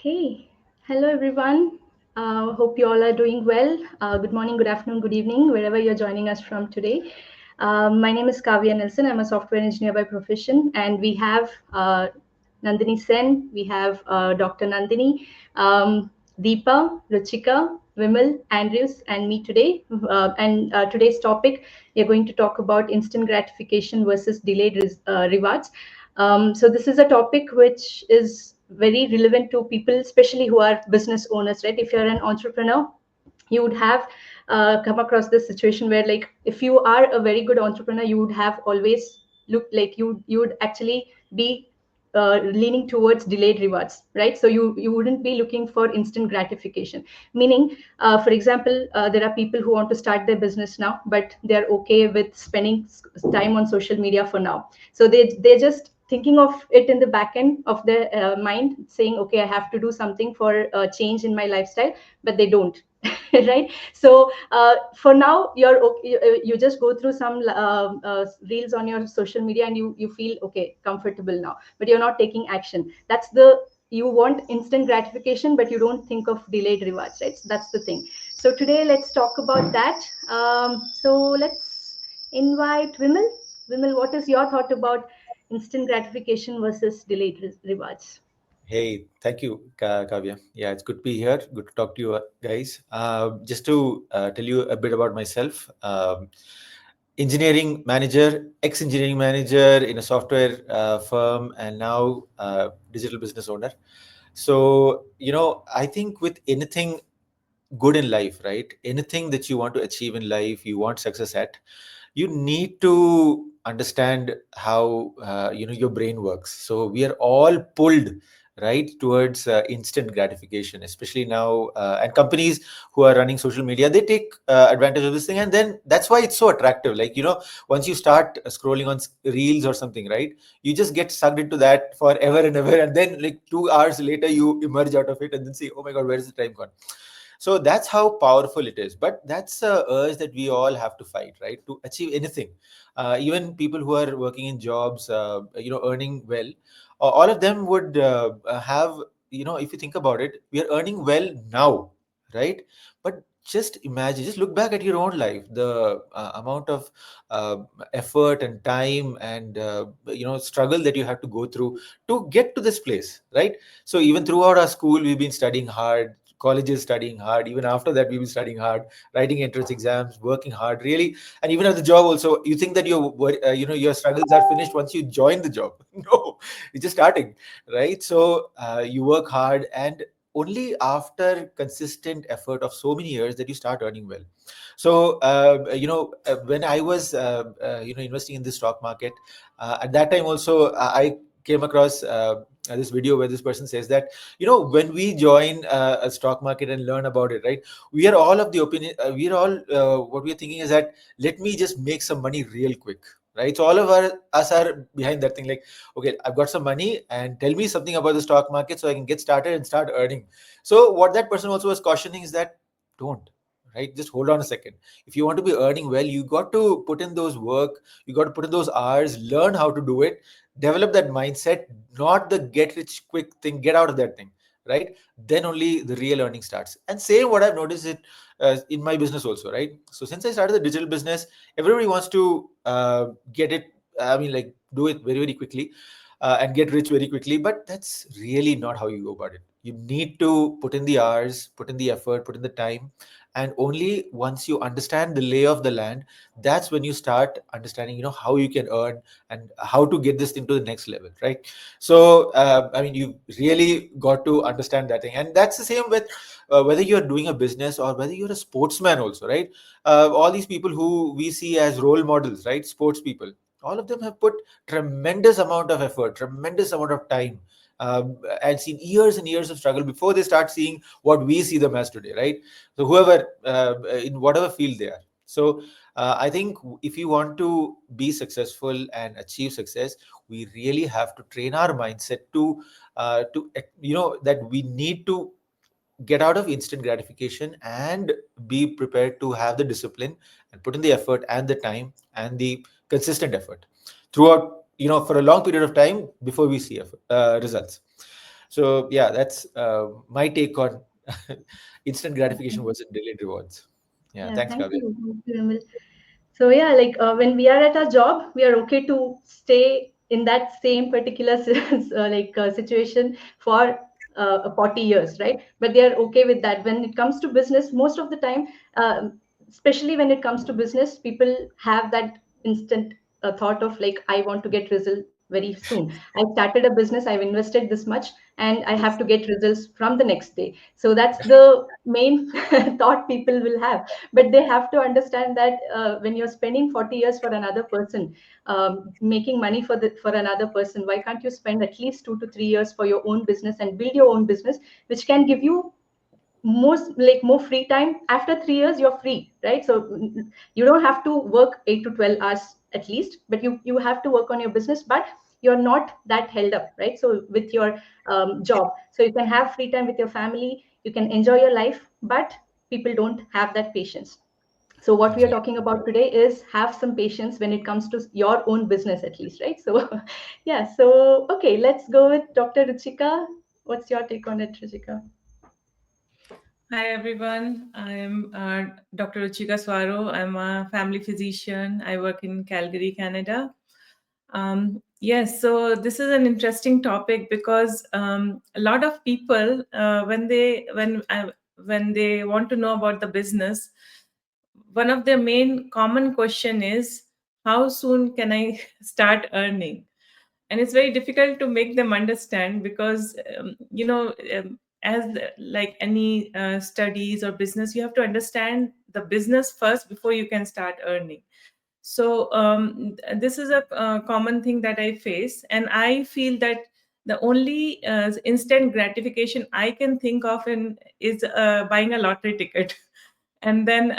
Okay. Hello, everyone. Hope you all are doing well. Good morning, good afternoon, good evening, wherever you're joining us from today. My name is Kavya Nelson. I'm a software engineer by profession, and we have Nandini Sen, we have Dr. Nandini, Deepa, Ruchika, Vimal, Andrews, and me today. And today's topic, we are going to talk about instant gratification versus delayed rewards. So this is a topic which is very relevant to people, especially who are business owners, right? If you're an entrepreneur, you would have come across this situation where, like, if you are a very good entrepreneur, you would have always looked like you would actually be leaning towards delayed rewards, right? So you wouldn't be looking for instant gratification. Meaning, for example, there are people who want to start their business now, but they're okay with spending time on social media for now. So they're just thinking of it in the back end of their mind, saying, okay, I have to do something for a change in my lifestyle, but they don't. Right. So for now, you're okay, you just go through some reels on your social media, and you feel okay, comfortable now, but you're not taking action. That's the You want instant gratification, but you don't think of delayed rewards, right? So that's the thing. So today, let's talk about that. So let's invite Vimal. Vimal, what is your thought about instant gratification versus delayed rewards? Hey, thank you, Kavya. Yeah, it's good to be here. Good to talk to you guys. Just to tell you a bit about myself, engineering manager, ex-engineering manager in a software firm, and now digital business owner. So, I think with anything good in life, right? Anything that you want to achieve in life, you want success at, you need to understand how your brain works. So we are all pulled right towards instant gratification, especially now, and companies who are running social media, they take advantage of this thing, and then that's why it's so attractive. Like, once you start scrolling on reels or something, right, you just get sucked into that forever and ever, and then like 2 hours later you emerge out of it and then say, oh my god, where's the time gone? So that's how powerful it is. But that's a urge that we all have to fight, right? To achieve anything. Even people who are working in jobs, earning well, all of them would have, if you think about it, we are earning well now, right? But just imagine, just look back at your own life, the amount of uh, effort and time and struggle that you have to go through to get to this place, right? So even throughout our school, we've been studying hard, colleges studying hard, even after that we've been studying hard, writing entrance exams, working hard, really. And even at the job also, you think that your struggles are finished once you join the job. No, it's just starting, right? So you work hard, and only after consistent effort of so many years that you start earning well. So when I was investing in the stock market, at that time also, I came across this video where this person says that, when we join a stock market and learn about it, right, we are all of the opinion, we are all what we are thinking is that, let me just make some money real quick, right? So all of us are behind that thing, like, okay, I've got some money, and tell me something about the stock market so I can get started and start earning. So what that person also was cautioning is that, don't, right, just hold on a second. If you want to be earning well, you got to put in those work, you got to put in those hours, learn how to do it, develop that mindset, not the get rich quick thing, get out of that thing, right? Then only the real earning starts. And same what I've noticed it in my business also, right? So since I started the digital business, everybody wants to get it, I mean, like, do it very very quickly, and get rich very quickly, but that's really not how you go about it. You need to put in the hours, put in the effort, put in the time, and only once you understand the lay of the land, that's when you start understanding, how you can earn and how to get this thing to the next level, right? So I mean, you really got to understand that thing. And that's the same with whether you're doing a business or whether you're a sportsman also, right? All these people who we see as role models, right, sports people, all of them have put tremendous amount of effort, tremendous amount of time, and seen years and years of struggle before they start seeing what we see them as today, right? So whoever, in whatever field they are. So I think if you want to be successful and achieve success, we really have to train our mindset to that we need to get out of instant gratification and be prepared to have the discipline and put in the effort and the time and the consistent effort throughout, for a long period of time before we see results. So yeah, that's my take on instant gratification versus delayed rewards. Yeah, Yeah, thanks, thank Kavya. you. Thank you, Emil. So yeah, like when we are at our job, we are okay to stay in that same particular situation for 40 years, right? But they are okay with that. When it comes to business, most of the time, especially when it comes to business, people have that instant thought of like, I want to get result very soon. I started a business, I've invested this much, and I have Yes. to get results from the next day. So that's the main thought people will have, but they have to understand that when you're spending 40 years for another person, making money for another person, why can't you spend at least 2 to 3 years for your own business and build your own business, which can give you more free time. After 3 years you're free, right? So you don't have to work 8 to 12 hours at least, but you have to work on your business, but you're not that held up, right? So with your job, so you can have free time with your family, you can enjoy your life, but people don't have that patience. So what we are Exactly. talking about today is have some patience when it comes to your own business at least, right? So yeah, so okay, let's go with Dr. Ruchika. What's your take on it, Ruchika? Hi everyone, I'm Dr. Ruchika Swaro. I'm a family physician. I work in Calgary, Canada. Yes, so this is an interesting topic because a lot of people, when they want to know about the business, one of their main common question is, how soon can I start earning? And it's very difficult to make them understand because as like any studies or business, you have to understand the business first before you can start earning. So this is a common thing that I face, and I feel that the only instant gratification I can think of is buying a lottery ticket. And then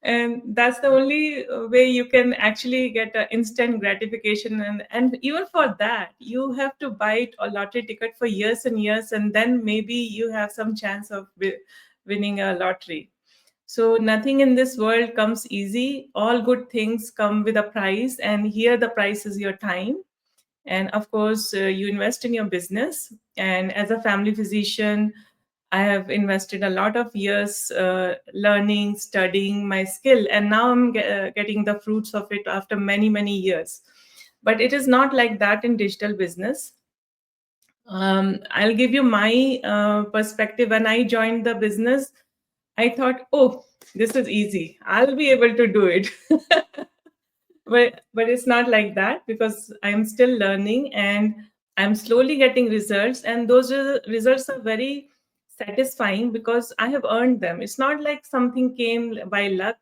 and that's the only way you can actually get an instant gratification, and even for that you have to buy a lottery ticket for years and years, and then maybe you have some chance of winning a lottery. So nothing in this world comes easy. All good things come with a price, and here the price is your time. And of course, you invest in your business. And as a family physician, I have invested a lot of years learning, studying my skill, and now I'm getting the fruits of it after many, many years. But it is not like that in digital business. I'll give you my perspective. When I joined the business, I thought, oh, this is easy. I'll be able to do it. But it's not like that because I'm still learning and I'm slowly getting results, and those results are very satisfying because I have earned them. It's not like something came by luck.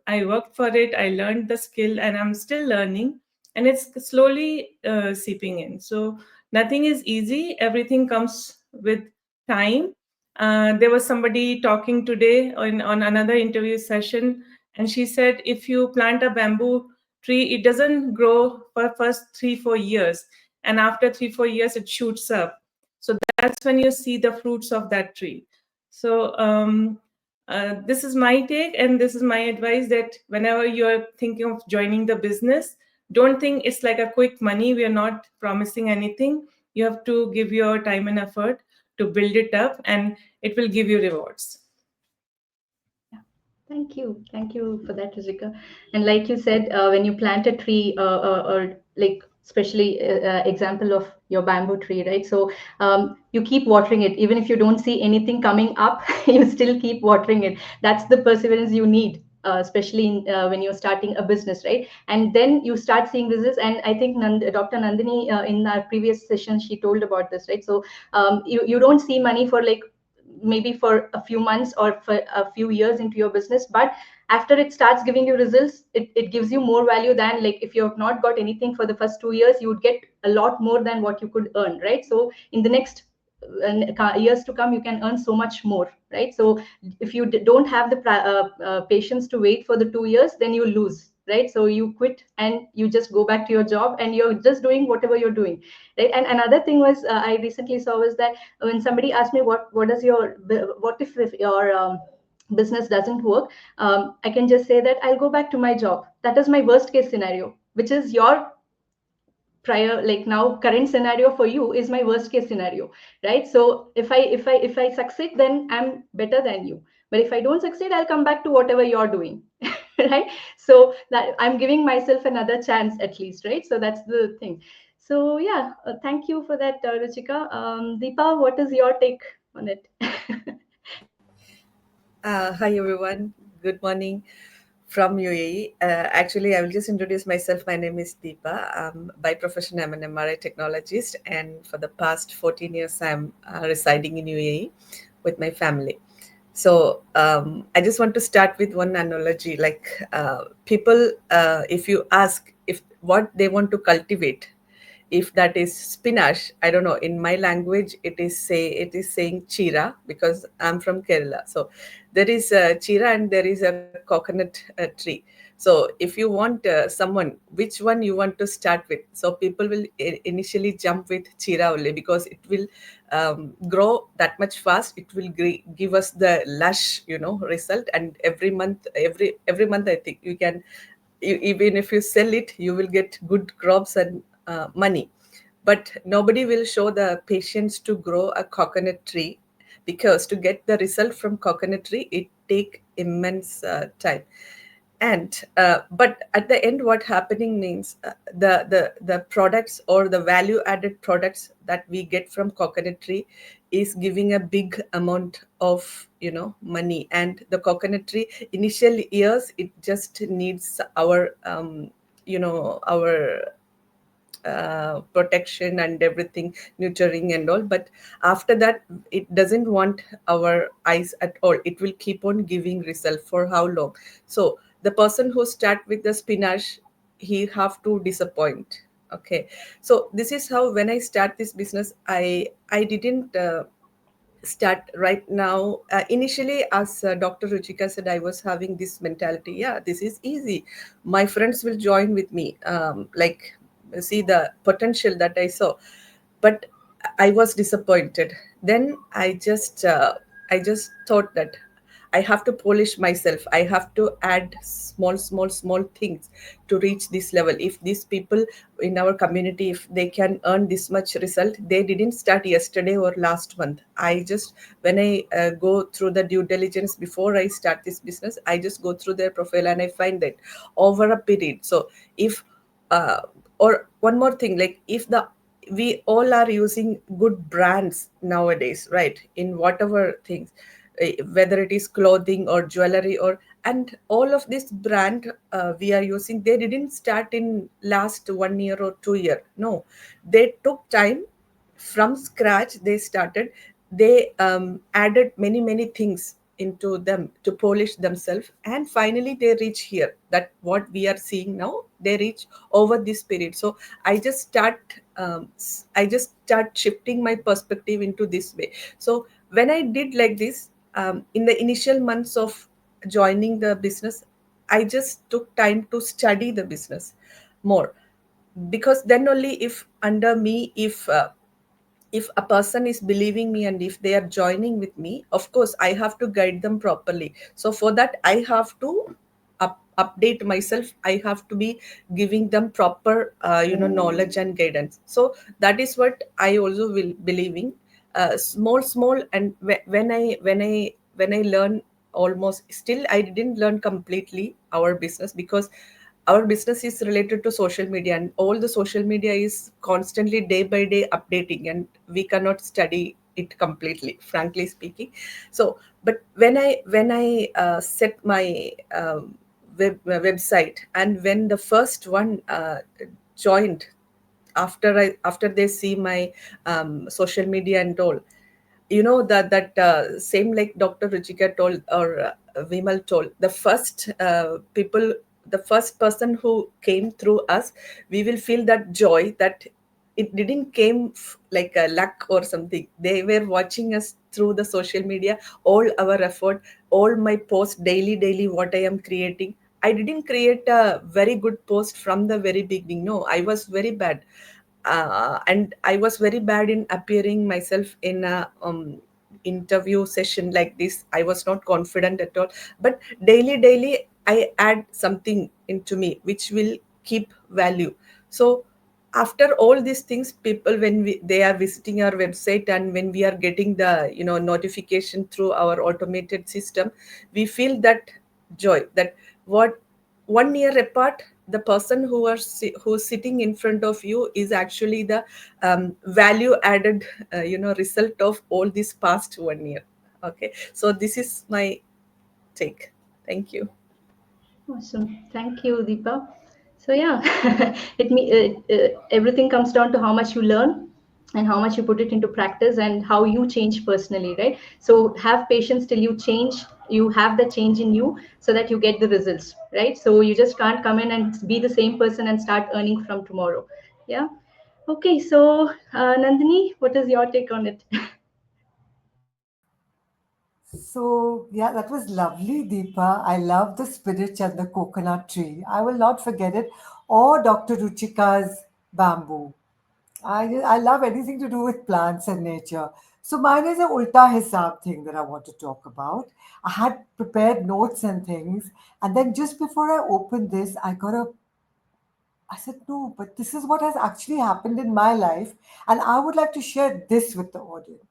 I worked for it, I learned the skill, and I'm still learning, and it's slowly seeping in. So nothing is easy, everything comes with time. There was somebody talking today on another interview session, and she said if you plant a bamboo tree, it doesn't grow for first 3 4 years, and after 3 4 years it shoots up. So that's when you see the fruits of that tree. So this is my take, and this is my advice, that whenever you're thinking of joining the business, don't think it's like a quick money. We are not promising anything. You have to give your time and effort to build it up, and it will give you rewards. Yeah. Thank you. Thank you for that, Rizika. And like you said, when you plant a tree, or like especially example of your bamboo tree, right? So you keep watering it, even if you don't see anything coming up, you still keep watering it. That's the perseverance you need. Especially when you're starting a business, right? And then you start seeing results. And I think Dr. Nandini, in our previous session, she told about this, right? So you don't see money for like maybe for a few months or for a few years into your business, but after it starts giving you results, it gives you more value than like if you have not got anything for the first 2 years, you would get a lot more than what you could earn, right? So in the next years to come, you can earn so much more, right? So if you don't have the patience to wait for the 2 years, then you lose, right? So you quit and you just go back to your job and you're just doing whatever you're doing, right? And another thing was I recently saw was that when somebody asked me what does your what if your business doesn't work, I can just say that I'll go back to my job. That is my worst case scenario, which is your prior, like now current scenario for you is my worst case scenario, right? So if I succeed, then I'm better than you. But if I don't succeed, I'll come back to whatever you're doing. Right? So that I'm giving myself another chance at least, right? So that's the thing. So yeah, thank you for that, Ruchika. Deepa, what is your take on it? Hi everyone, good morning from UAE. Actually, I will just introduce myself. My name is Deepa. By profession, I'm an MRI technologist, and for the past 14 years, I'm residing in UAE with my family. So I just want to start with one analogy. Like people, if you ask if what they want to cultivate, if that is spinach, I don't know, in my language it is saying chira, because I'm from Kerala. So there is a chira and there is a coconut tree. So if you want someone, which one you want to start with, so people will initially jump with chira only, because it will grow that much fast. It will give us the lush, result. And every month I think you can, even if you sell it, you will get good crops and money. But nobody will show the patience to grow a coconut tree, because to get the result from coconut tree, it take immense time. And but at the end, what happening means, the products or the value added products that we get from coconut tree is giving a big amount of money. And the coconut tree, initial years, it just needs our our protection and everything, nurturing and all. But after that, it doesn't want our eyes at all. It will keep on giving result for how long. So the person who start with the spinach, he have to disappoint. Okay, so this is how, when I start this business, I didn't start right now. Initially, as Dr. Ruchika said, I was having this mentality, yeah, this is easy, my friends will join with me, like, see the potential that I saw. But I was disappointed. Then I just thought that I have to polish myself. I have to add small things to reach this level. If these people in our community, if they can earn this much result, they didn't start yesterday or last month. I just, when I go through the due diligence before I start this business, I just go through their profile and I find that over a period. So if uh, or one more thing, like, if the we all are using good brands nowadays, right, in whatever things, whether it is clothing or jewelry, or, and all of this brand we are using, they didn't start in last 1 year or 2 year. No, they took time, from scratch they started. They added many things into them to polish themselves, and finally they reach here, that what we are seeing now, they reach over this period. So I just start shifting my perspective into this way. So when I did like this, in the initial months of joining the business, I just took time to study the business more, because then only, if under me, if a person is believing me and if they are joining with me, of course I have to guide them properly. So for that, I have to update myself. I have to be giving them proper knowledge and guidance. So that is what I also will believing, small. And when I learn, almost, still I didn't learn completely our business, because our business is related to social media, and all the social media is constantly day by day updating, and we cannot study it completely, frankly speaking. So but when I set my website, and when the first one joined, after they see my social media and all, that same, like Dr. Ruchika told, or Vimal told, the first person who came through us, we will feel that joy, that it didn't came like a luck or something. They were watching us through the social media, all our effort, all my posts, daily what I am creating. I didn't create a very good post from the very beginning. No, I was very bad, and I was very bad in appearing myself in a interview session like this. I was not confident at all. But daily I add something into me which will keep value. So after all these things, people, when they are visiting our website, and when we are getting the notification through our automated system, we feel that joy, that what 1 year apart, the person who's sitting in front of you is actually the value added result of all this past 1 year. Okay, so this is my take. Thank you. Awesome. Thank you, Deepa. So yeah, everything comes down to how much you learn and how much you put it into practice and how you change personally, right? So have patience till you change. You have the change in you so that you get the results, right? So you just can't come in and be the same person and start earning from tomorrow. Yeah. Okay. So Nandini, what is your take on it? So, yeah, that was lovely, Deepa. I love the spinach and the coconut tree. I will not forget it. Or Dr. Ruchika's bamboo. I love anything to do with plants and nature. So mine is a ulta hisab thing that I want to talk about. I had prepared notes and things, and then just before I opened this, I said, no, but this is what has actually happened in my life, and I would like to share this with the audience.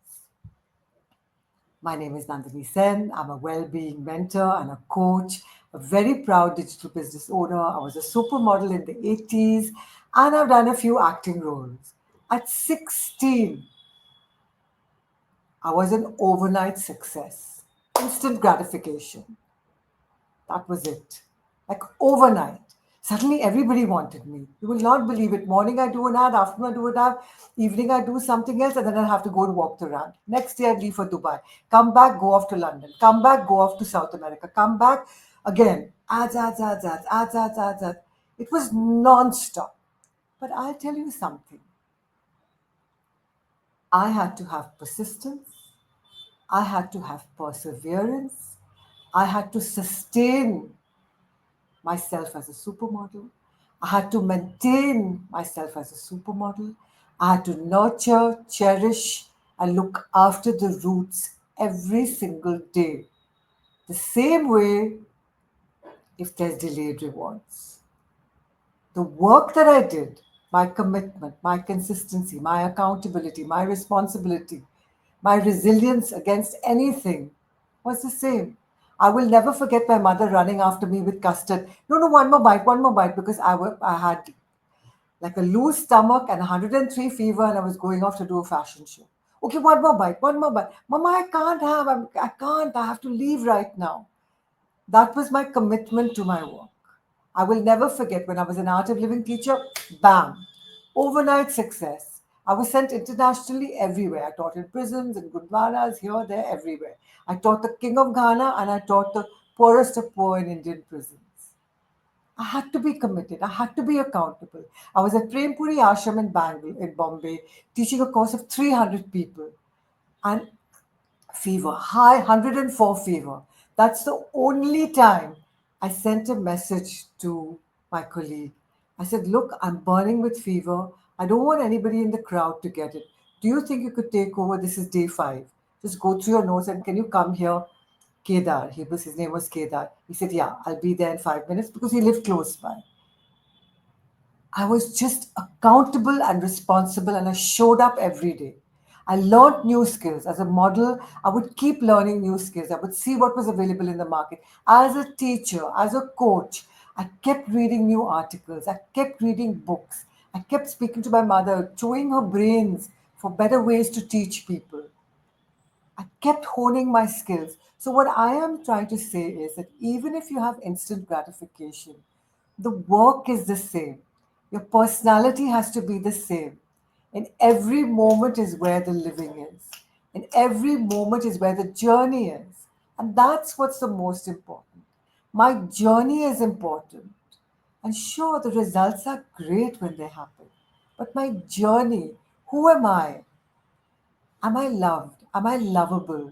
My name is Nandini Sen. I'm a well-being mentor and a coach, a very proud digital business owner. I was a supermodel in the 80s, and I've done a few acting roles. At 16, I was an overnight success, instant gratification. That was it. Like overnight. Suddenly everybody wanted me. You will not believe it. Morning I do an ad, afternoon I do an ad, evening I do something else, and then I have to go and walk the ramp. Next day I leave for Dubai. Come back, go off to London. Come back, go off to South America. Come back again. Ads, ads, ads, ads, ads, ads, ads, ads. It was non-stop. But I'll tell you something. I had to have persistence. I had to have perseverance. I had to sustain myself as a supermodel. I had to maintain myself as a supermodel. I had to nurture, cherish, and look after the roots every single day. The same way if there's delayed rewards. The work that I did, my commitment, my consistency, my accountability, my responsibility, my resilience against anything was the same. I will never forget my mother running after me with custard. No, no, one more bite, because I had like a loose stomach and 103 fever, and I was going off to do a fashion show. Okay, one more bite, one more bite. Mama, I can't, I have to leave right now. That was my commitment to my work. I will never forget when I was an art of living teacher, bam, overnight success. I was sent internationally everywhere. I taught in prisons, in gurdwaras, here, there, everywhere. I taught the king of Ghana and I taught the poorest of poor in Indian prisons. I had to be committed. I had to be accountable. I was at Prempuri Ashram in Bangalore, in Bombay, teaching a course of 300 people. And fever, high 104 fever. That's the only time I sent a message to my colleague. I said, look, I'm burning with fever. I don't want anybody in the crowd to get it. Do you think you could take over? This is day 5. Just go through your notes and can you come here? Kedar, his name was Kedar. He said, yeah, I'll be there in 5 minutes because he lived close by. I was just accountable and responsible, and I showed up every day. I learned new skills. As a model, I would keep learning new skills. I would see what was available in the market. As a teacher, as a coach, I kept reading new articles. I kept reading books. I kept speaking to my mother, chewing her brains for better ways to teach people. I kept honing my skills. So, what I am trying to say is that even if you have instant gratification, the work is the same. Your personality has to be the same. And every moment is where the living is. And every moment is where the journey is. And that's what's the most important. My journey is important. And sure, the results are great when they happen. But my journey, who am I? Am I loved? Am I lovable?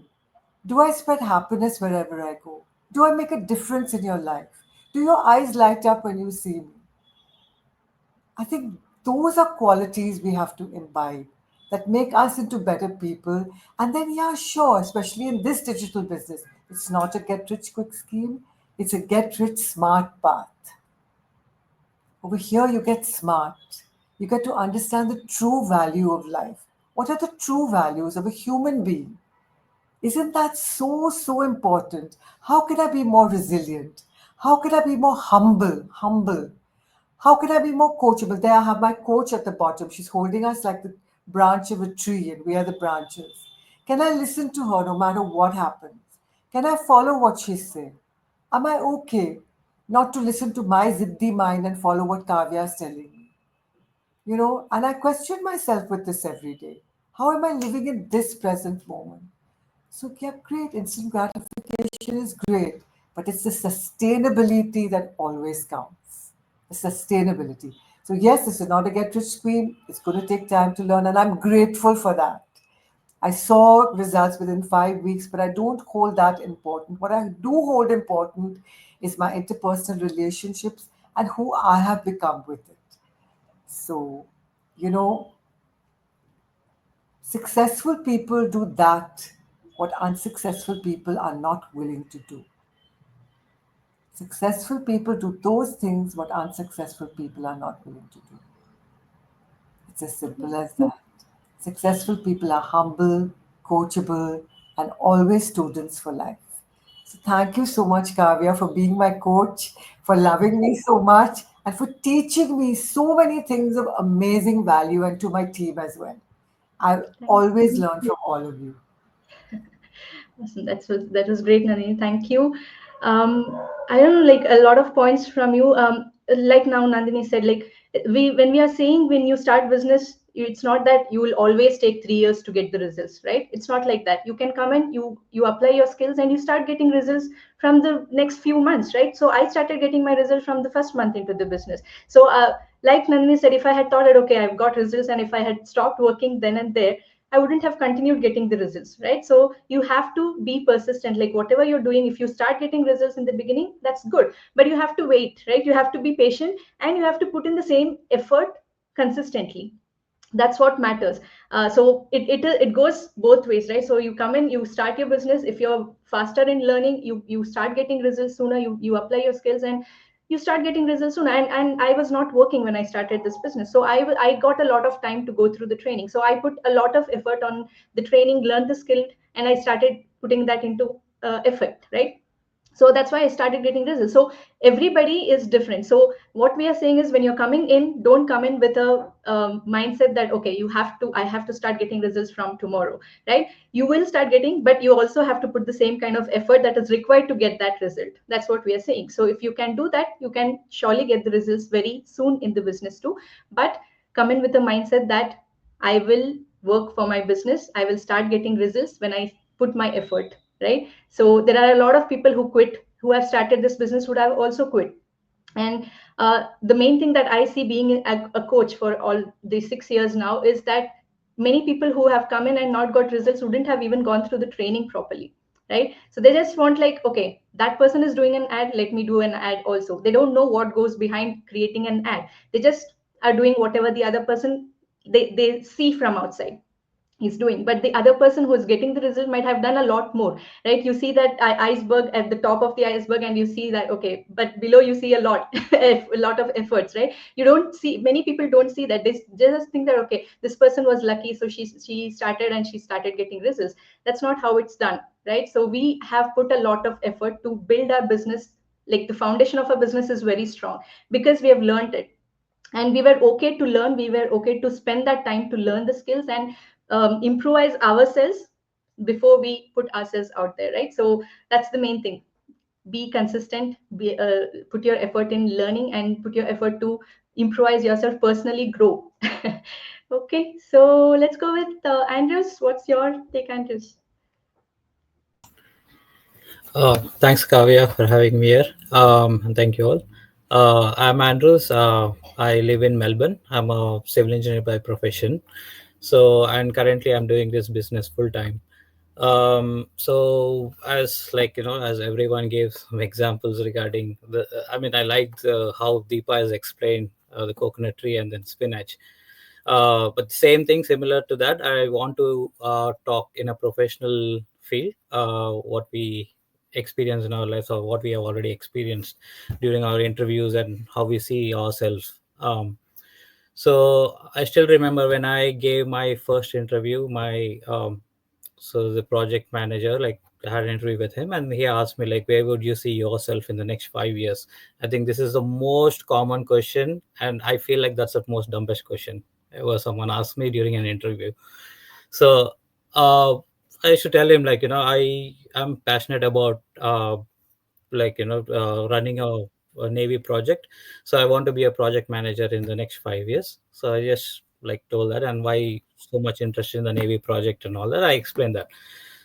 Do I spread happiness wherever I go? Do I make a difference in your life? Do your eyes light up when you see me? I think those are qualities we have to imbibe that make us into better people. And then, yeah, sure, especially in this digital business, it's not a get rich quick scheme, it's a get rich smart path. Over here, you get smart. You get to understand the true value of life. What are the true values of a human being? Isn't that so, so important? How can I be more resilient? How can I be more humble? Humble. How can I be more coachable? There I have my coach at the bottom. She's holding us like the branch of a tree, and we are the branches. Can I listen to her no matter what happens? Can I follow what she's saying? Am I okay not to listen to my ziddi mind and follow what Kavya is telling me? And I question myself with this every day. How am I living in this present moment? So, yeah, great. Instant gratification is great, but it's the sustainability that always counts. The sustainability. So, yes, this is not a get rich scheme. It's going to take time to learn, and I'm grateful for that. I saw results within 5 weeks, but I don't hold that important. What I do hold important is my interpersonal relationships and who I have become with it. So, you know, successful people do that what unsuccessful people are not willing to do. Successful people do those things what unsuccessful people are not willing to do. It's as simple as that. Successful people are humble, coachable, and always students for life. So thank you so much, Kavya, for being my coach, for loving me so much, and for teaching me so many things of amazing value, and to my team as well. I Thank always you. learn from all of you. Awesome. That was great, Nandini. Thank you. I don't know, like a lot of points from you. Like now Nandini said, like when we are saying when you start business, it's not that you will always take 3 years to get the results, right? It's not like that. You can come and you apply your skills and you start getting results from the next few months, right? So I started getting my result from the first month into the business. So like Nandini said, if I had thought that okay, I've got results, and if I had stopped working then and there, I wouldn't have continued getting the results, right? So you have to be persistent. Like whatever you're doing, if you start getting results in the beginning, that's good. But you have to wait, right? You have to be patient and you have to put in the same effort consistently. That's what matters. So it goes both ways, right? So you come in, you start your business. If you're faster in learning, you start getting results sooner. You apply your skills and you start getting results sooner. And I was not working when I started this business, so I got a lot of time to go through the training. So I put a lot of effort on the training, learned the skill, and I started putting that into effect, right? So that's why I started getting results. So everybody is different. So what we are saying is, when you're coming in, don't come in with a mindset that okay, I have to start getting results from tomorrow, right? You will start getting, but you also have to put the same kind of effort that is required to get that result. That's what we are saying. So if you can do that, you can surely get the results very soon in the business too. But come in with a mindset that I will work for my business, I will start getting results when I put my effort, right? So there are a lot of people who quit, who have started this business, would have also quit. And the main thing that I see being a coach for all these 6 years now is that many people who have come in and not got results wouldn't have even gone through the training properly, right? So they just want, like, okay, that person is doing an ad, let me do an ad also. They don't know what goes behind creating an ad. They just are doing whatever the other person they see from outside is doing, but the other person who is getting the result might have done a lot more, right? You see that iceberg at the top of the iceberg, and you see that okay, but below you see a lot a lot of efforts, right? You don't see, many people don't see that. They just think that okay, this person was lucky, so she started and she started getting results. That's not how it's done, right? So we have put a lot of effort to build our business. Like the foundation of our business is very strong because we have learned it, and we were okay to learn, we were okay to spend that time to learn the skills and improvise ourselves before we put ourselves out there, right? So that's the main thing. Be consistent, put your effort in learning and put your effort to improvise yourself, personally grow. Okay, so let's go with Andrews. What's your take, Andrews? Thanks, Kavya, for having me here. And thank you all. I'm Andrews. I live in Melbourne. I'm a civil engineer by profession. So, and currently I'm doing this business full time. So as like, as everyone gave some examples regarding I mean, I liked how Deepa has explained the coconut tree and then spinach. But same thing, similar to that, I want to talk in a professional field, what we experience in our lives or what we have already experienced during our interviews and how we see ourselves. So I still remember when I gave my first interview, so the project manager, like, I had an interview with him, and he asked me, like, where would you see yourself in the next 5 years? I think this is the most common question, and I feel like that's the most dumbest question ever someone asked me during an interview. So uh, I should tell him, like, I am passionate about running a navy project. So I want to be a project manager in the next 5 years. So I just like told that, and why so much interest in the navy project and all that, I explained that.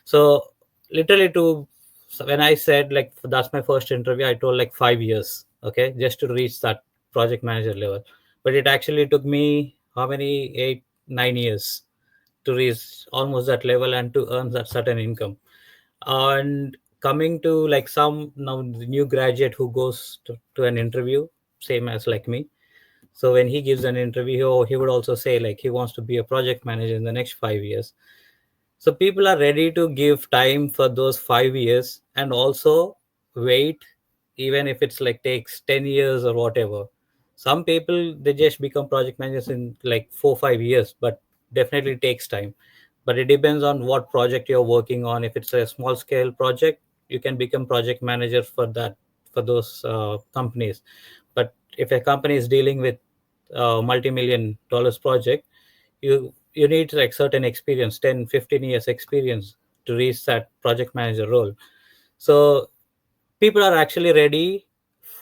So literally, so when I said, like, that's my first interview, I told, like, 5 years, okay, just to reach that project manager level. But it actually took me how many, 8 9 years to reach almost that level and to earn that certain income. And coming to, like, some now the new graduate who goes to an interview, same as like me. So when he gives an interview, he would also say, like, he wants to be a project manager in the next 5 years. So people are ready to give time for those 5 years, and also wait, even if it's like takes 10 years or whatever. Some people, they just become project managers in like 4 5 years, but definitely takes time. But it depends on what project you're working on. If it's a small scale project, you can become project manager for that, for those companies. But if a company is dealing with multi-million dollars project, you need like certain experience, 10 15 years experience, to reach that project manager role. So people are actually ready.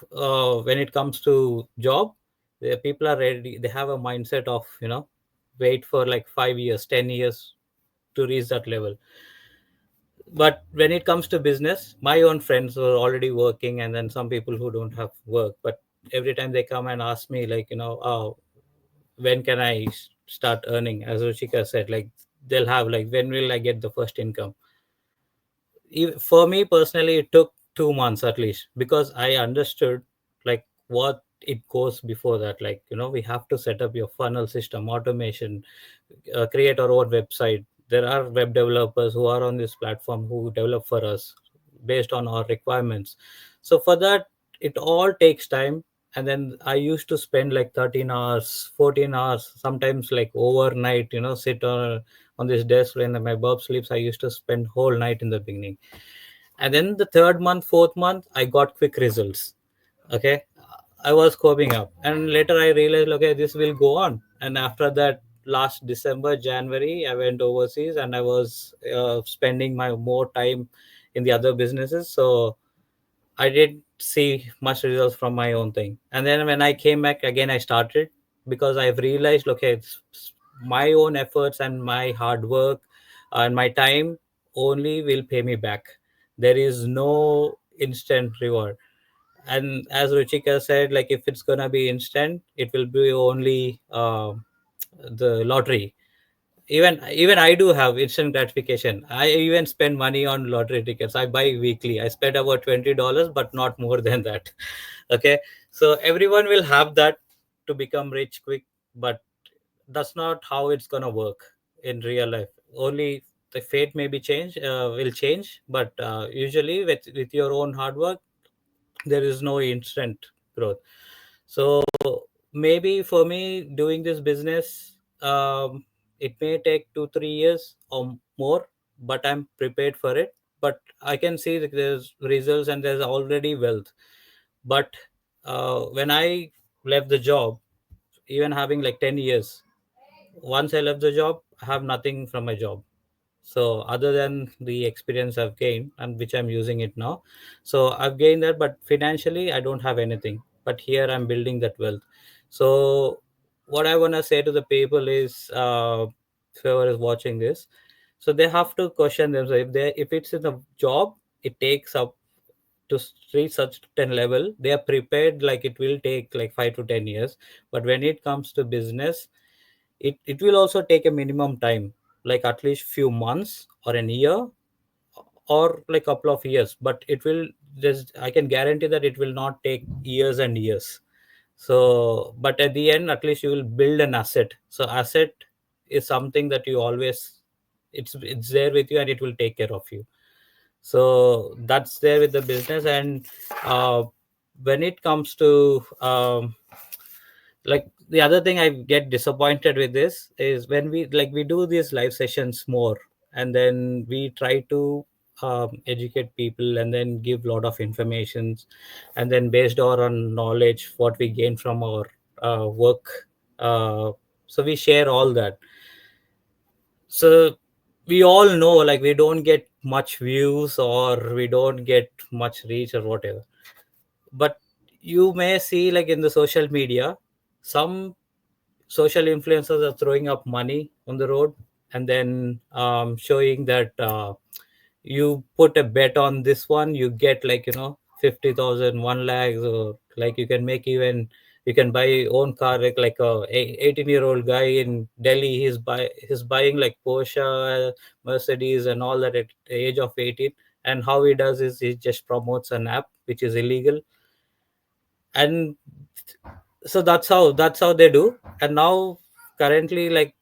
When it comes to job, the people are ready, they have a mindset of, wait for like 5 years 10 years to reach that level. But when it comes to business, my own friends who are already working, and then some people who don't have work, but every time they come and ask me, like, when can I start earning, as Ruchika said, like, they'll have, like, when will I get the first income. For me personally, it took 2 months at least, because I understood, like, what it goes before that. Like, we have to set up your funnel system, automation, create our own website. There are web developers who are on this platform who develop for us based on our requirements. So for that, it all takes time. And then I used to spend like 13 hours 14 hours, sometimes like overnight, sit on this desk when my bub sleeps. I used to spend whole night in the beginning. And then the third month, fourth month, I got quick results. Okay, I was coping up, and later I realized, okay, this will go on. And after that, last December, January, I went overseas, and I was spending my more time in the other businesses. So I did see much results from my own thing. And then when I came back again, I started, because I've realized, okay, it's my own efforts and my hard work and my time only will pay me back. There is no instant reward. And as Ruchika said, like, if it's gonna be instant, it will be only the lottery. Even I do have instant gratification. I even spend money on lottery tickets. I buy weekly. I spend about $20, but not more than that. Okay, so everyone will have that to become rich quick, but that's not how it's gonna work in real life. Only the fate may be changed, will change, but usually with your own hard work, there is no instant growth. So maybe for me, doing this business, it may take 2 3 years or more, but I'm prepared for it. But I can see that there's results and there's already wealth. But when I left the job, even having like 10 years, once I left the job, I have nothing from my job. So other than the experience I've gained, and which I'm using it now, so I've gained that, but financially I don't have anything. But here I'm building that wealth. So what I want to say to the people is, whoever is watching this, so they have to question themselves. If it's in a job, it takes up to reach such 10 level, they are prepared, like, it will take like 5 to 10 years. But when it comes to business, it will also take a minimum time, like at least few months or an year, or like couple of years. But it will just, I can guarantee that it will not take years and years. So but at the end, at least you will build an asset. So asset is something that you always, it's there with you, and it will take care of you. So that's there with the business. And uh, when it comes to Like the other thing I get disappointed with this is when we do these live sessions more, and then we try to educate people and then give a lot of informations, and then based on knowledge what we gain from our work, so we share all that. So we all know, like, we don't get much views or we don't get much reach or whatever, but you may see, like, in the social media, some social influencers are throwing up money on the road, and then showing that you put a bet on this one, you get, like, 50,000, 1 lakh, or like you can make, even you can buy your own car, like a 18-year-old guy in Delhi, he's buying like Porsche, Mercedes and all that at the age of 18. And how he does is he just promotes an app which is illegal, and so that's how they do. And now, currently, like,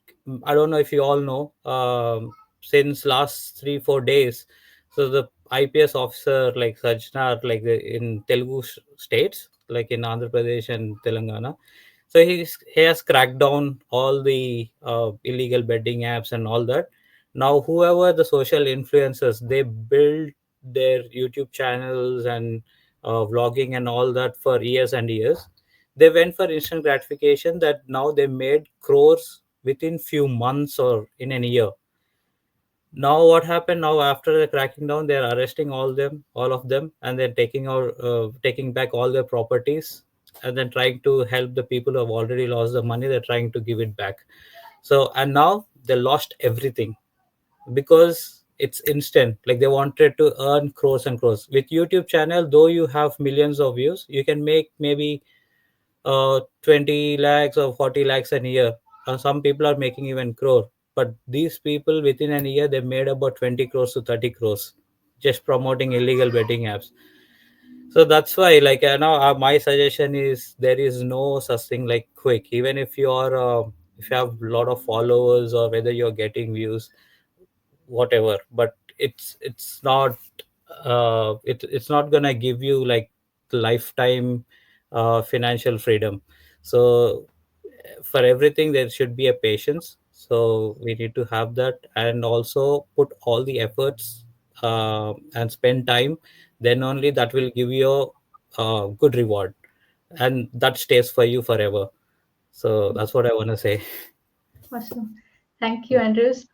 I don't know if you all know, since last 3-4 days, so the IPS officer, like Sajna, like in Telugu states, like in Andhra Pradesh and Telangana, so he has cracked down all the illegal betting apps and all that. Now, whoever the social influencers, they build their YouTube channels and vlogging and all that for years and years. They went for instant gratification, that now they made crores within few months or in a year. Now what happened, now after the cracking down, they're arresting all of them, and then taking back all their properties, and then trying to help the people who have already lost the money. They're trying to give it back. So, and now they lost everything because it's instant. Like, they wanted to earn crores and crores with YouTube channel. Though you have millions of views, you can make maybe 20 lakhs or 40 lakhs a year. Some people are making even crore, but these people within a year they made about 20 crores to 30 crores just promoting illegal betting apps. So that's why, like, now my suggestion is, there is no such thing like quick. Even if you are if you have a lot of followers, or whether you're getting views, whatever, but it's not it's not gonna give you like lifetime financial freedom. So for everything there should be a patience, so we need to have that, and also put all the efforts and spend time. Then only that will give you a good reward, and that stays for you forever. So that's what I want to say. Awesome. Thank you, Andrews.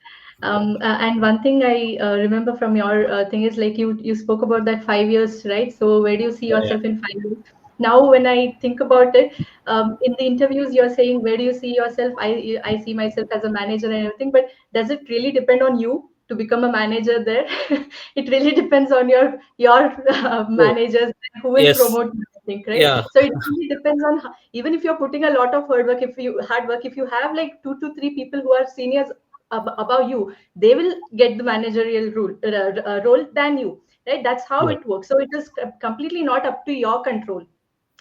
And one thing I remember from your thing is, like, you spoke about that 5 years, right? So where do you see Yeah, yourself in 5 years? Now, when I think about it, in the interviews you're saying, where do you see yourself? I see myself as a manager and everything, but does it really depend on you to become a manager there? It really depends on your yeah. managers who will Yes. promote you, I think, right? Yeah. So it really depends on even if you're putting a lot of hard work, if you have like 2 to 3 people who are seniors above you, they will get the managerial role than you, right? That's how Yeah. it works. So it is completely not up to your control.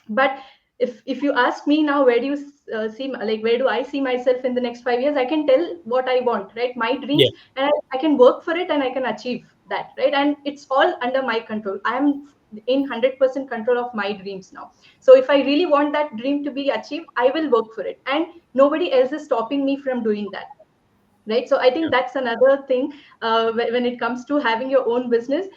But if you ask me now, where do you like, where do I see myself in the next 5 years? I can tell what I want, right? My dreams, Yeah. and I can work for it and I can achieve that, right? And it's all under my control. I am in 100% control of my dreams now. So if I really want that dream to be achieved, I will work for it, and nobody else is stopping me from doing that, right? So I think that's another thing. When it comes to having your own business,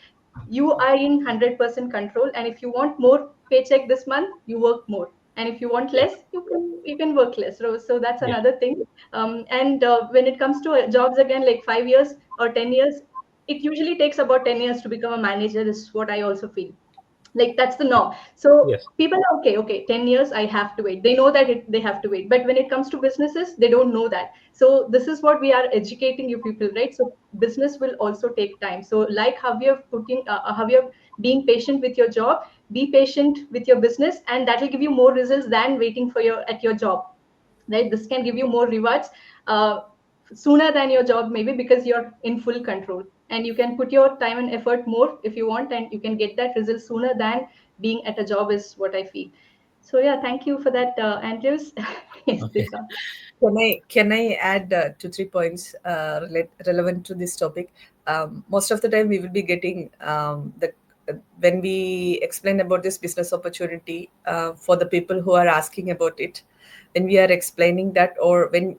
you are in 100% control, and if you want more paycheck this month, you work more, and if you want Yeah. less, you can work less. So that's Yeah. another thing. And when it comes to jobs, again, like 5 years or 10 years, it usually takes about 10 years to become a manager, is what I also feel. Like, that's the norm. So Yes. people are okay, 10 years I have to wait. They know that they have to wait, but when it comes to businesses, they don't know that. So this is what we are educating you people, right? So business will also take time. So like how you're putting how you're being patient with your job, be patient with your business, and that will give you more results than waiting for your at your job, right? This can give you more rewards uh, sooner than your job, maybe, because you're in full control, and you can put your time and effort more if you want, and you can get that result sooner than being at a job, is what I feel. So yeah, thank you for that, Andrews. Yes, Okay. please. Can I add 2 3 points relevant to this topic? Most of the time, we will be getting the when we explain about this business opportunity for the people who are asking about it, when we are explaining that, or when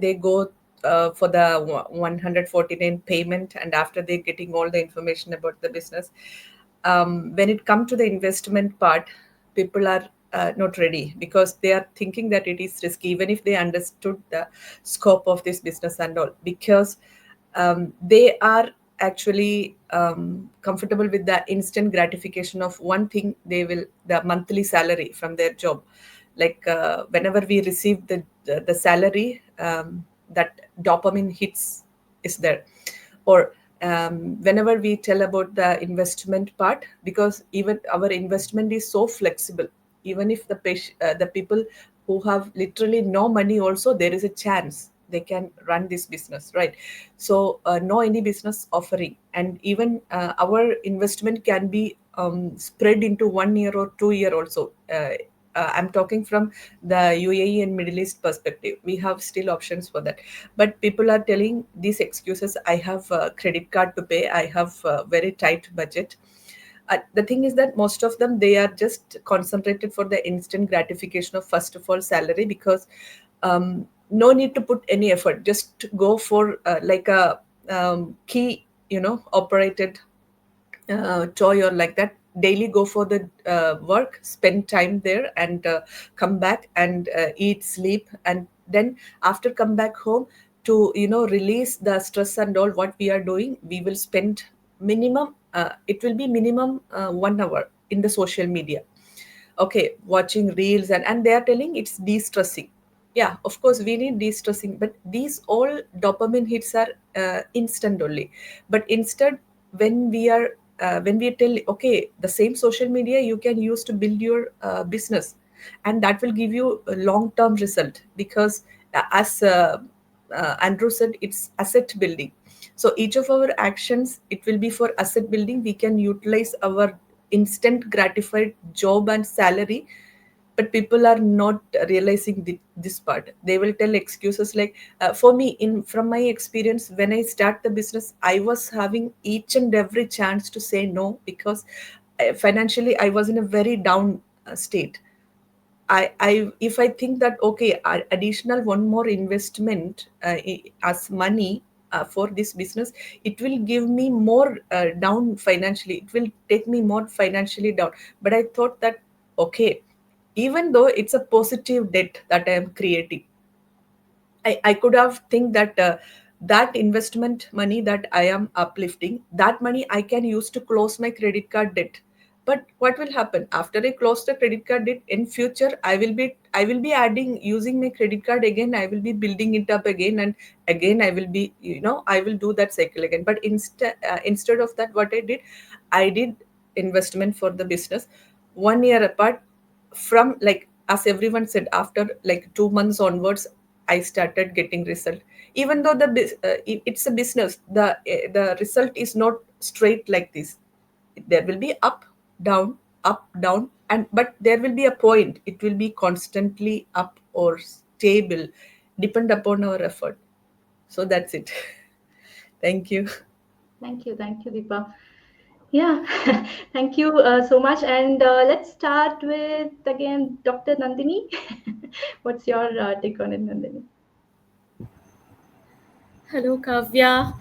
they go for the 149 payment, and after they getting all the information about the business, when it comes to the investment part, people are not ready, because they are thinking that it is risky, even if they understood the scope of this business and all, because they are actually comfortable with the instant gratification of one thing. They will the monthly salary from their job, like whenever we receive the salary, that dopamine hits is there. Or whenever we tell about the investment part, because even our investment is so flexible, even if the people who have literally no money also, there is a chance they can run this business, right? So no any business offering, and even our investment can be spread into 1 year or 2 year also. I'm talking from the UAE and Middle East perspective. We have still options for that. But people are telling these excuses. I have a credit card to pay. I have a very tight budget. The thing is that most of them, they are just concentrated for the instant gratification of first of all salary, because no need to put any effort. Just go for like a key, operated toy or like that. Daily go for the work, spend time there, and come back and eat, sleep, and then after come back home to release the stress and all what we are doing, we will spend minimum, it will be minimum 1 hour in the social media, okay, watching reels, and they are telling it's de-stressing. Yeah, of course we need de-stressing, but these all dopamine hits are instant only. But instead, when we tell, okay, the same social media you can use to build your business, and that will give you a long term result, because as Andrew said, it's asset building. So each of our actions, it will be for asset building. We can utilize our instant gratified job and salary, but people are not realizing this part. They will tell excuses like, for me, in from my experience, when I start the business, I was having each and every chance to say no, because financially I was in a very down state. If I think that, okay, additional one more investment as money for this business, it will give me more down financially. It will take me more financially down. But I thought that, okay, even though it's a positive debt that I am creating, I could have think that that investment money that I am uplifting, that money I can use to close my credit card debt. But what will happen after I close the credit card debt? In future, I will be adding, using my credit card again. I will be building it up again, and again I will be, I will do that cycle again. But instead of that, what I did investment for the business 1 year apart, from like, as everyone said, after like 2 months onwards, I started getting result. Even though it's a business, the result is not straight like this. There will be up down, and but there will be a point. It will be constantly up or stable, depend upon our effort. So that's it. Thank you. Thank you, Deepa. Yeah, thank you so much. And let's start with again Dr. Nandini. What's your take on it, Nandini? Hello, Kavya.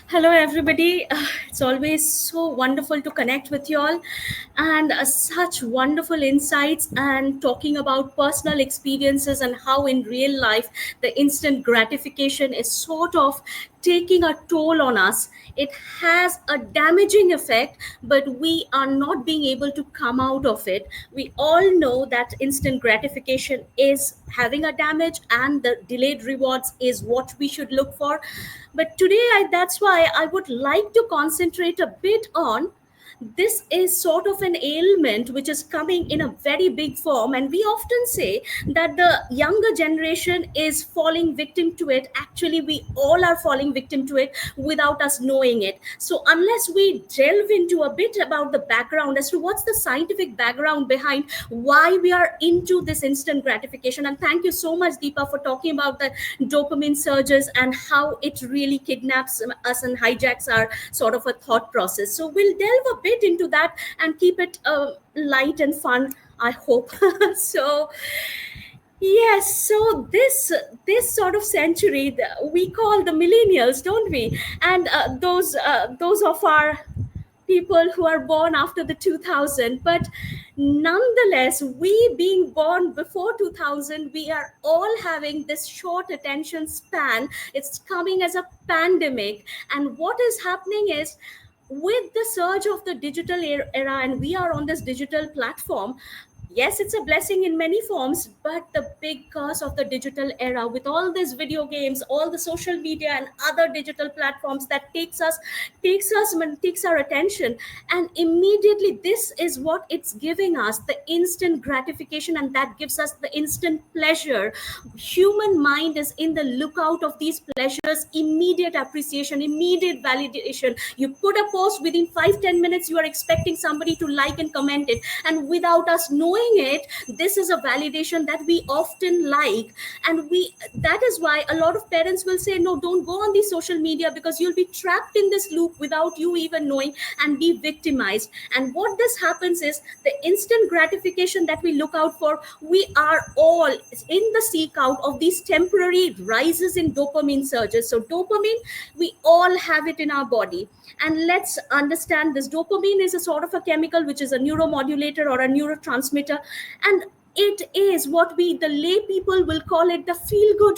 Hello, everybody. It's always so wonderful to connect with you all, and such wonderful insights and talking about personal experiences and how in real life the instant gratification is sort of taking a toll on us. It has a damaging effect, but we are not being able to come out of it. We all know that instant gratification is having a damage, and the delayed rewards is what we should look for. But today, that's why I would like to concentrate a bit on this is sort of an ailment which is coming in a very big form, and we often say that the younger generation is falling victim to it. Actually, we all are falling victim to it without us knowing it. So unless we delve into a bit about the background as to what's the scientific background behind why we are into this instant gratification, and thank you so much, Deepa, for talking about the dopamine surges and how it really kidnaps us and hijacks our sort of a thought process. So we'll delve a bit into that and keep it light and fun, I hope. So yes, so this sort of century we call the millennials, don't we? And those of our people who are born after the 2000, but nonetheless, we being born before 2000, we are all having this short attention span. It's coming as a pandemic, and what is happening is, with the surge of the digital era, and we are on this digital platform, yes, it's a blessing in many forms, but the big curse of the digital era, with all these video games, all the social media and other digital platforms that takes our attention, and immediately this is what it's giving us, the instant gratification, and that gives us the instant pleasure. Human mind is in the lookout of these pleasures, immediate appreciation, immediate validation. You put a post, within 5-10 minutes you are expecting somebody to like and comment it, and without us knowing it, this is a validation that we often like. And that is why a lot of parents will say, no, don't go on the social media, because you'll be trapped in this loop without you even knowing, and be victimized. And what this happens is, the instant gratification that we look out for, we are all in the seek out of these temporary rises in dopamine surges. So dopamine, we all have it in our body. And let's understand this. Dopamine is a sort of a chemical which is a neuromodulator or a neurotransmitter. And it is what the lay people will call it, the feel good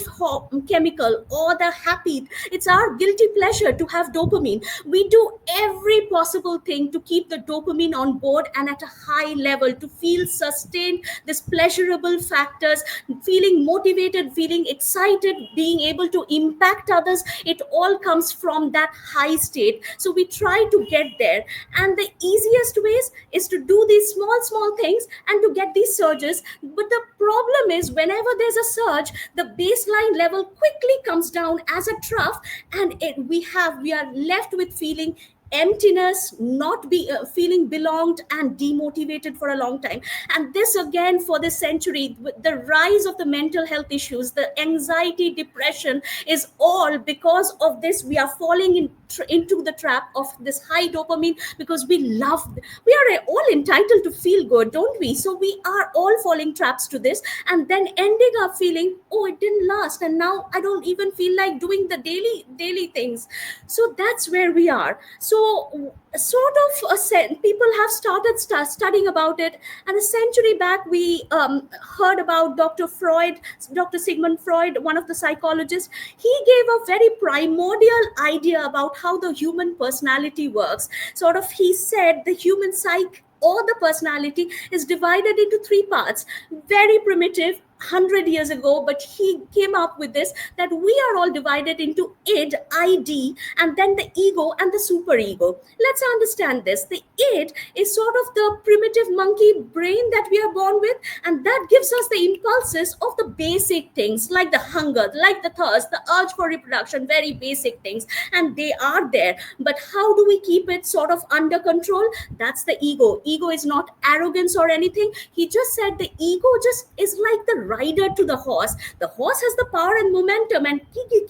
chemical, or the happy. It's our guilty pleasure to have dopamine. We do every possible thing to keep the dopamine on board and at a high level, to feel sustained, this pleasurable factors, feeling motivated, feeling excited, being able to impact others. It all comes from that high state. So we try to get there. And the easiest ways is to do these small things and to get these surges. But the problem is, whenever there's a surge, the baseline level quickly comes down as a trough, and we are left with feeling emptiness, not be feeling belonged, and demotivated for a long time. And this again, for this century, with the rise of the mental health issues, the anxiety, depression, is all because of this. We are falling into the trap of this high dopamine, because we are all entitled to feel good, don't we? So we are all falling traps to this, and then ending up feeling, oh, it didn't last, and now I don't even feel like doing the daily things. So that's where we are. So sort of people have started studying about it. And a century back, we heard about Dr. Sigmund Freud, one of the psychologists. He gave a very primordial idea about how the human personality works. Sort of, he said the human psyche, or the personality, is divided into three parts. Very primitive, 100 years ago, but he came up with this, that we are all divided into id, and then the ego and the superego. Let's understand this. The id is sort of the primitive monkey brain that we are born with, and that gives us the impulses of the basic things, like the hunger, like the thirst, the urge for reproduction, very basic things, and they are there. But how do we keep it sort of under control? That's the ego. Ego is not arrogance or anything. He just said the ego just is like the rider to the horse. The horse has the power and momentum, and it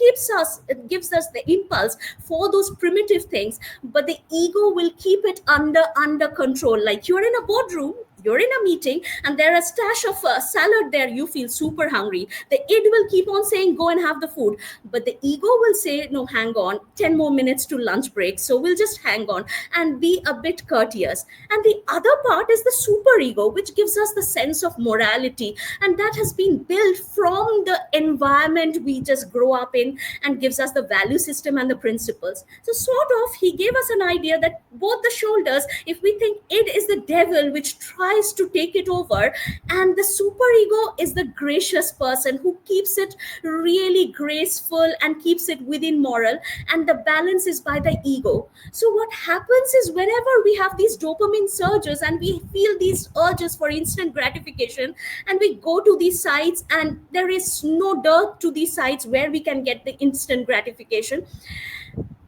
gives us the impulse for those primitive things. But the ego will keep it under control. Like, you're in a boardroom, you're in a meeting, and there's a stash of salad there. You feel super hungry. The id will keep on saying, go and have the food. But the ego will say, no, hang on, 10 more minutes to lunch break. So we'll just hang on and be a bit courteous. And the other part is the superego, which gives us the sense of morality. And that has been built from the environment we just grow up in, and gives us the value system and the principles. So sort of, he gave us an idea that both the shoulders, if we think id is the devil which tries to take it over, and the superego is the gracious person who keeps it really graceful and keeps it within moral, and the balance is by the ego. So what happens is, whenever we have these dopamine surges and we feel these urges for instant gratification, and we go to these sites, and there is no dearth to these sites where we can get the instant gratification,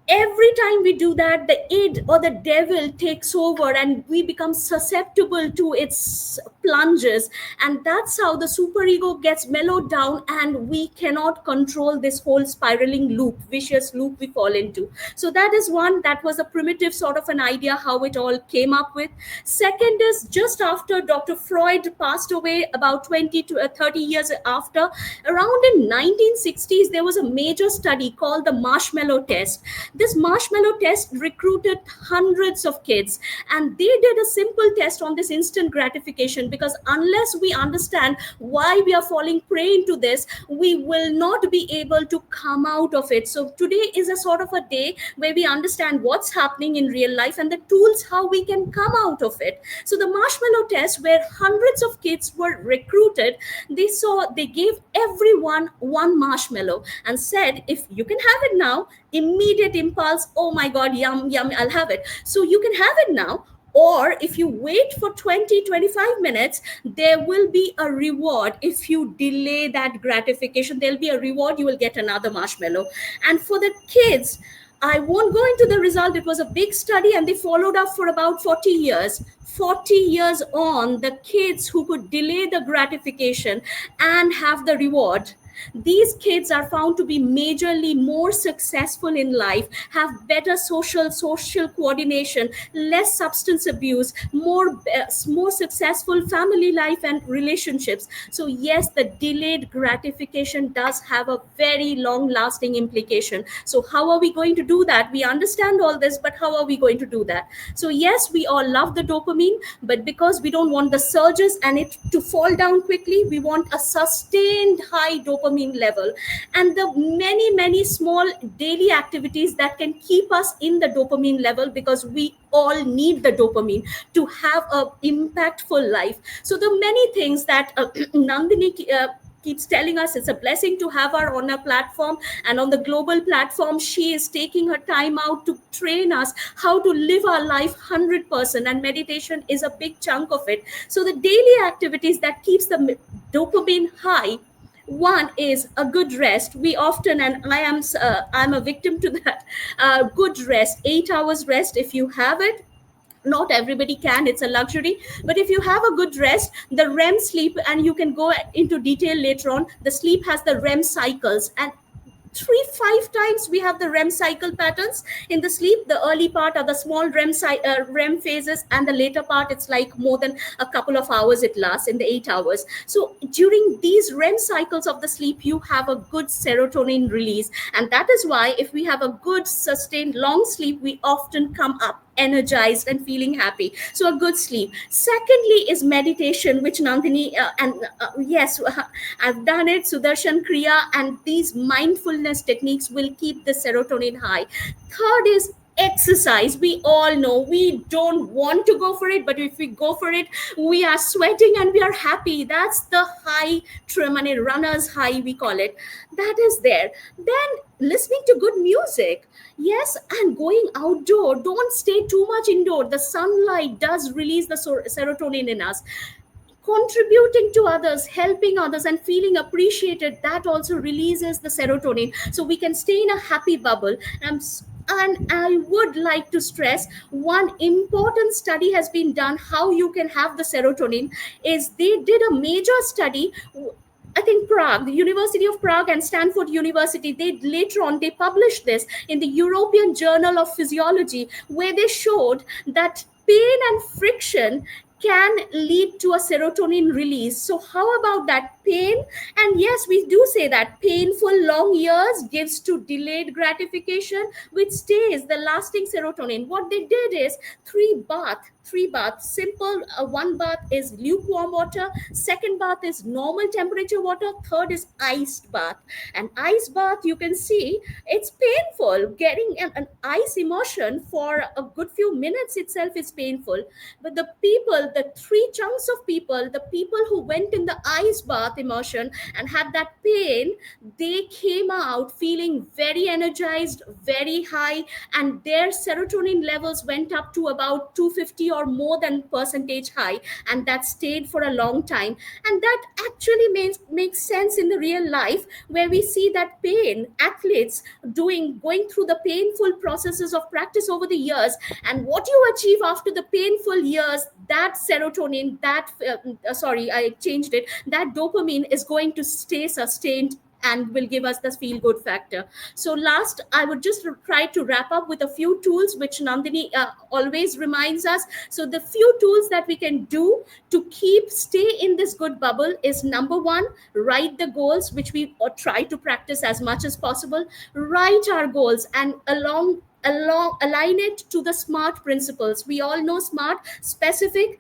every time we do that, the id or the devil takes over and we become susceptible to its plunges, and that's how the superego gets mellowed down and we cannot control this whole spiraling loop, vicious loop we fall into. So that is one, that was a primitive sort of an idea how it all came up with. Second is, just after Dr. Freud passed away, about 20 to 30 years after, around in 1960s, there was a major study called the marshmallow test. This marshmallow test recruited hundreds of kids, and they did a simple test on this instant gratification, because unless we understand why we are falling prey into this, we will not be able to come out of it. So today is a sort of a day where we understand what's happening in real life and the tools how we can come out of it. So the marshmallow test, where hundreds of kids were recruited, they gave everyone one marshmallow and said, if you can have it now, immediate impulse, oh my god, yum yum, I'll have it. So you can have it now, or if you wait for 20-25 minutes, there will be a reward. If you delay that gratification, there'll be a reward, you will get another marshmallow. And for the kids, I won't go into the result. It was a big study and they followed up for about 40 years. 40 years on, the kids who could delay the gratification and have the reward, these kids are found to be majorly more successful in life, have better social coordination, less substance abuse, more successful family life and relationships. So yes, the delayed gratification does have a very long lasting implication. So how are we going to do that? We understand all this, but how are we going to do that? So yes, we all love the dopamine, but because we don't want the surges and it to fall down quickly, we want a sustained high dopamine level, and the many small daily activities that can keep us in the dopamine level, because we all need the dopamine to have a impactful life. So the many things that Nandini keeps telling us, it's a blessing to have her on a platform, and on the global platform she is taking her time out to train us how to live our life 100%, and meditation is a big chunk of it. So the daily activities that keeps the dopamine high, one is a good rest. We often, and I'm a victim to that, good rest, 8 hours rest. If you have it, not everybody can, it's a luxury, but if you have a good rest, the REM sleep, and you can go into detail later on, the sleep has the REM cycles, and 3-5 times we have the REM cycle patterns in the sleep. The early part are the small REM phases, and the later part, it's like more than a couple of hours it lasts in the 8 hours. So during these REM cycles of the sleep, you have a good serotonin release, and that is why if we have a good sustained long sleep, we often come up energized and feeling happy. So a good sleep. Secondly is meditation, which Nandini yes, I've done it, Sudarshan Kriya, and these mindfulness techniques will keep the serotonin high. Third is exercise. We all know we don't want to go for it, but if we go for it, we are sweating and we are happy. That's the high tremane, runner's high we call it. That is there. Then listening to good music, yes, and going outdoor. Don't stay too much indoor. The sunlight does release the serotonin in us. Contributing to others, helping others, and feeling appreciated, that also releases the serotonin, so we can stay in a happy bubble. And I would like to stress, one important study has been done how you can have the serotonin. Is they did a major study, I think Prague, the University of Prague and Stanford University, they published this in the European Journal of Physiology, where they showed that pain and friction can lead to a serotonin release. So how about that pain? And yes, we do say that painful long years gives to delayed gratification, which stays the lasting serotonin. What they did is three baths. Simple. One bath is lukewarm water, second bath is normal temperature water, third is iced bath. And ice bath, you can see it's painful. Getting an ice immersion for a good few minutes itself is painful. But the 3 chunks of people, the people who went in the ice bath path immersion and had that pain, they came out feeling very energized, very high, and their serotonin levels went up to about 250 or more than percentage high, and that stayed for a long time. And that actually makes sense in the real life, where we see that pain athletes going through the painful processes of practice over the years, and what you achieve after the painful years, that serotonin, that sorry, I changed it, that dopamine is going to stay sustained and will give us the feel good factor. So last, I would just try to wrap up with a few tools which Nandini always reminds us. So the few tools that we can do to stay in this good bubble is: number one, write the goals, which we try to practice as much as possible. Write our goals and align it to the SMART principles. We all know SMART: specific,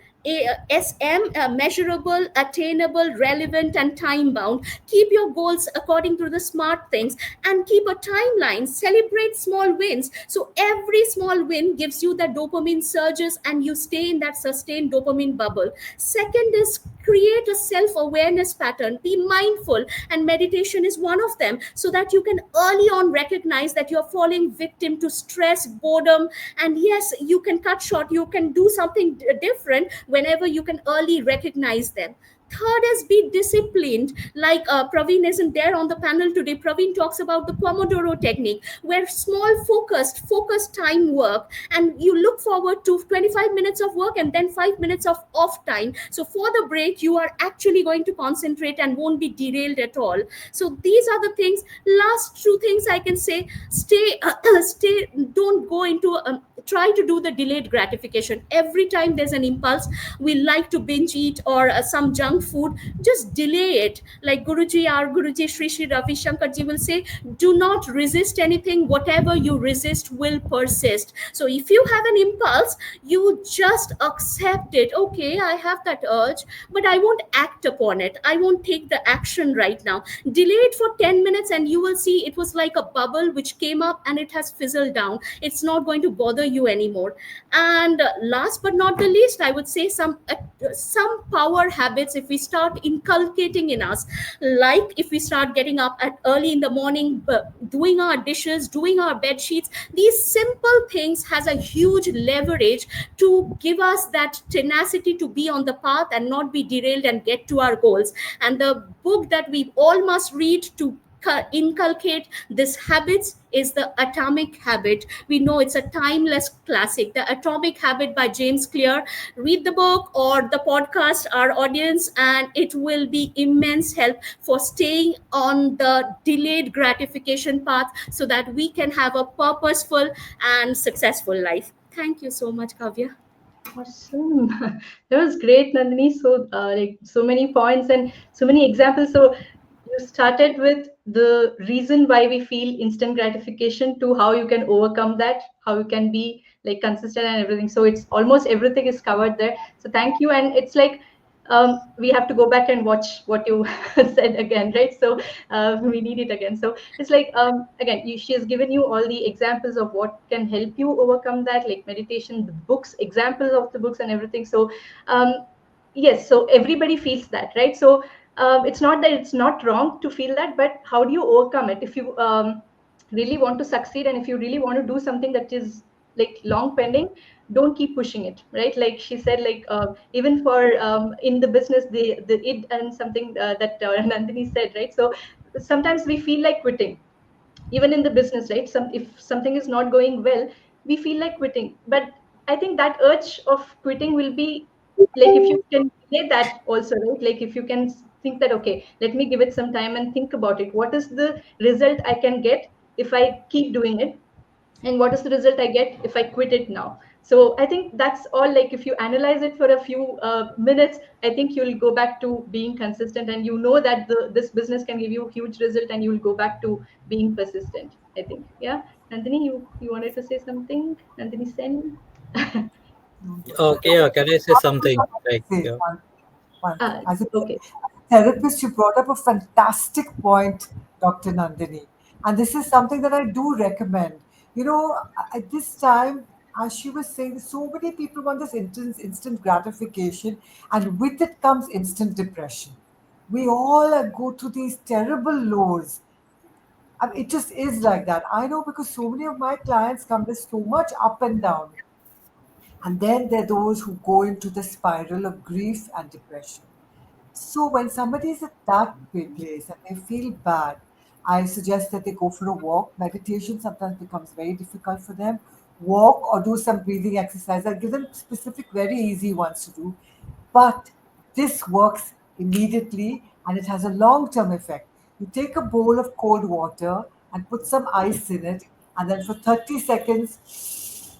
SM, measurable, attainable, relevant, and time bound. Keep your goals according to the SMART things, and keep a timeline. Celebrate small wins. So every small win gives you the dopamine surges, and you stay in that sustained dopamine bubble. Second is create a self-awareness pattern. Be mindful, and meditation is one of them, so that you can early on recognize that you're falling victim to stress, boredom, and yes, you can cut short, you can do something different whenever you can early recognize them. Third is be disciplined. Like Praveen isn't there on the panel today. Praveen talks about the Pomodoro technique, where small focused time work, and you look forward to 25 minutes of work and then 5 minutes of off time. So for the break, you are actually going to concentrate and won't be derailed at all. So these are the things. Last two things I can say: stay, don't go into try to do the delayed gratification. Every time there's an impulse, we like to binge eat or some junk food, just delay it. Like our Guruji Sri Ravi Shankar ji will say, do not resist anything. Whatever you resist will persist. So if you have an impulse, you just accept it. Okay, I have that urge, but I won't act upon it. I won't take the action right now. Delay it for 10 minutes and you will see it was like a bubble which came up and it has fizzled down. It's not going to bother you anymore. And last but not the least, I would say some power habits, if we start inculcating in us, like if we start getting up at early in the morning, doing our dishes, doing our bed sheets, these simple things has a huge leverage to give us that tenacity to be on the path and not be derailed and get to our goals. And the book that we all must read to inculcate these habits is The Atomic Habit. We know it's a timeless classic, The Atomic Habit by James Clear. Read the book or the podcast, our audience, and it will be immense help for staying on the delayed gratification path so that we can have a purposeful and successful life. Thank you so much, Kavya. Awesome. That was great, Nandini. So, like so many points and so many examples. So, you started with the reason why we feel instant gratification to how you can overcome that, how you can be like consistent and everything. So, it's almost everything is covered there. So, thank you. And it's like we have to go back and watch what you said again, right? So we need it again. So it's like again, she has given you all the examples of what can help you overcome that, like meditation, the books, examples of the books and everything. So yes, so everybody feels that, right? So it's not that it's not wrong to feel that, but how do you overcome it? If you really want to succeed and if you really want to do something that is like long pending, don't keep pushing it, right? Like she said, like even for in the business, the it and something that Nandini said, right? So sometimes we feel like quitting, even in the business, right? If something is not going well, we feel like quitting. But I think that urge of quitting will be like if you can delay that also, right? Like if you can think that, okay, let me give it some time and think about it. What is the result I can get if I keep doing it? And what is the result I get if I quit it now? So I think that's all. Like if you analyze it for a few minutes, I think you'll go back to being consistent, and you know that this business can give you a huge result, and you'll go back to being persistent. I think, yeah. Nandini, you wanted to say something? Nandini Sen. Okay, yeah, can I say something? Like, Say yeah. one thing. As a Okay. therapist, you brought up a fantastic point, Dr. Nandini. And this is something that I do recommend. You know, at this time, as she was saying, so many people want this instant gratification, and with it comes instant depression. We all go through these terrible lows. I mean, it just is like that. I know because so many of my clients come with so much up and down. And then there are those who go into the spiral of grief and depression. So when somebody is at that place and they feel bad, I suggest that they go for a walk. Meditation sometimes becomes very difficult for them. Walk or do some breathing exercise. I give them specific, very easy ones to do. But this works immediately and it has a long term effect. You take a bowl of cold water and put some ice in it, and then for 30 seconds,